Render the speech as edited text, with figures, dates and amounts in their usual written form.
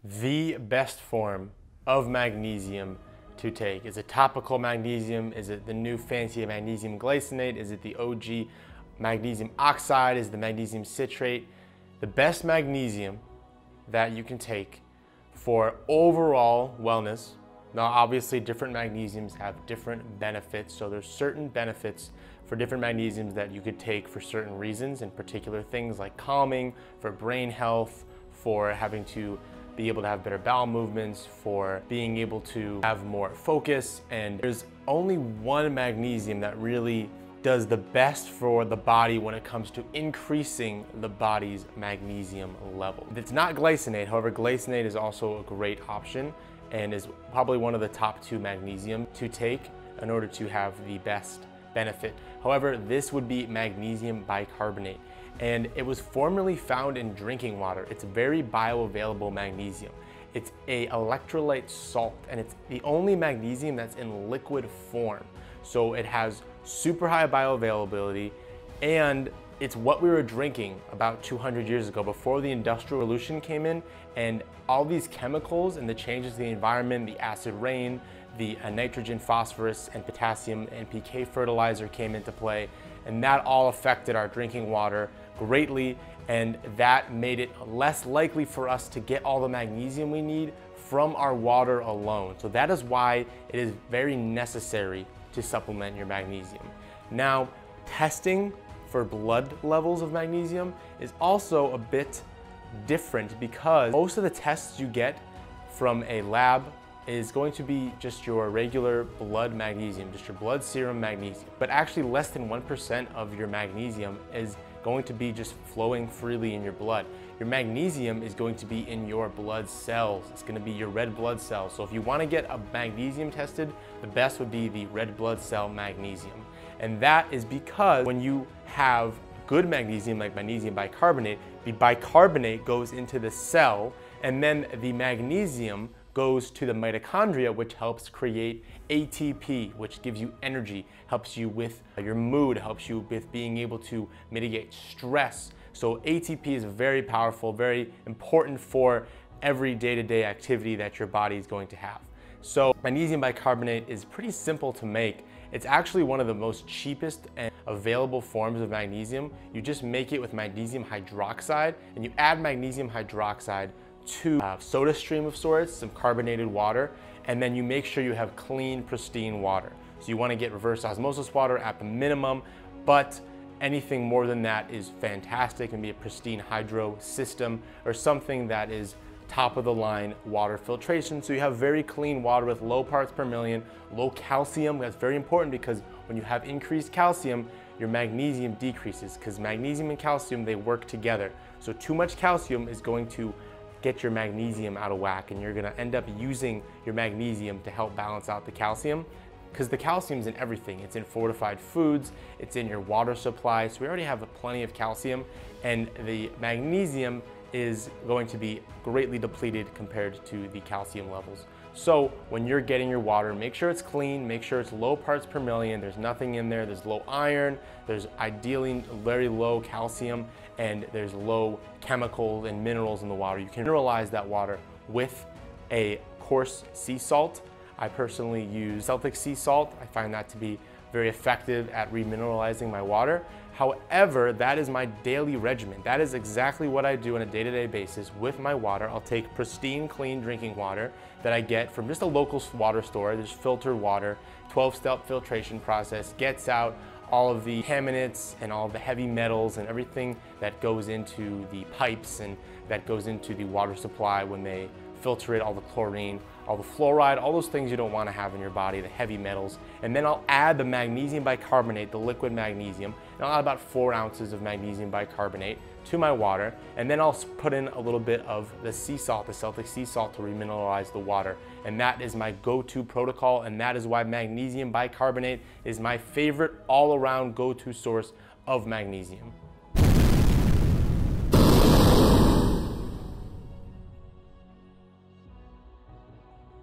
the best form of magnesium to take? Is it topical magnesium? Is it the new fancy magnesium glycinate? Is it the OG magnesium oxide? Is it the magnesium citrate? The best magnesium that you can take for overall wellness. Now, obviously, different magnesiums have different benefits. So there's certain benefits for different magnesiums that you could take for certain reasons, in particular things like calming, for brain health, for having to be able to have better bowel movements, for being able to have more focus. And there's only one magnesium that really does the best for the body when it comes to increasing the body's magnesium level. It's not glycinate. However, glycinate is also a great option and is probably one of the top 2 magnesium to take in order to have the best benefit. However, this would be magnesium bicarbonate, and it was formerly found in drinking water. It's very bioavailable magnesium. It's an electrolyte salt, and it's the only magnesium that's in liquid form. So it has super high bioavailability, and it's what we were drinking about 200 years ago before the Industrial Revolution came in, and all these chemicals and the changes to the environment, the acid rain, the nitrogen, phosphorus, and potassium NPK fertilizer came into play, and that all affected our drinking water greatly, and that made it less likely for us to get all the magnesium we need from our water alone. So that is why it is very necessary to supplement your magnesium. Now, testing for blood levels of magnesium is also a bit different because most of the tests you get from a lab is going to be just your regular blood magnesium, just your blood serum magnesium. But actually less than 1% of your magnesium is going to be just flowing freely in your blood. Your magnesium is going to be in your blood cells. It's going to be your red blood cells. So if you want to get a magnesium tested, the best would be the red blood cell magnesium. And that is because when you have good magnesium, like magnesium bicarbonate, the bicarbonate goes into the cell, and then the magnesium goes to the mitochondria, which helps create ATP, which gives you energy, helps you with your mood, helps you with being able to mitigate stress. So ATP is very powerful, very important for every day-to-day activity that your body is going to have. So magnesium bicarbonate is pretty simple to make. It's actually one of the most cheapest and available forms of magnesium. You just make it with magnesium hydroxide, and you add magnesium hydroxide to a soda stream of sorts, some carbonated water, and then you make sure you have clean, pristine water. So you want to get reverse osmosis water at the minimum, but anything more than that is fantastic. It can be a pristine hydro system or something that is top of the line water filtration. So you have very clean water with low parts per million, low calcium. That's very important because when you have increased calcium, your magnesium decreases, because magnesium and calcium, they work together. So too much calcium is going to get your magnesium out of whack, and you're gonna end up using your magnesium to help balance out the calcium, because the calcium's in everything. It's in fortified foods, it's in your water supply, so we already have plenty of calcium, and the magnesium is going to be greatly depleted compared to the calcium levels. So when you're getting your water, make sure it's clean, make sure it's low parts per million, there's nothing in there, there's low iron, there's ideally very low calcium, and there's low chemicals and minerals in the water. You can mineralize that water with a coarse sea salt. I personally use Celtic sea salt. I find that to be very effective at remineralizing my water. However, that is my daily regimen. That is exactly what I do on a day-to-day basis with my water. I'll take pristine, clean drinking water that I get from just a local water store. There's filtered water, 12-step filtration process, gets out all of the contaminants and all the heavy metals and everything that goes into the pipes and that goes into the water supply when they filter it, all the chlorine, all the fluoride, all those things you don't want to have in your body, the heavy metals. And then I'll add the magnesium bicarbonate, the liquid magnesium, and I'll add about 4 ounces of magnesium bicarbonate to my water, and then I'll put in a little bit of the sea salt, the Celtic sea salt, to remineralize the water. And that is my go-to protocol, and that is why magnesium bicarbonate is my favorite all-around go-to source of magnesium.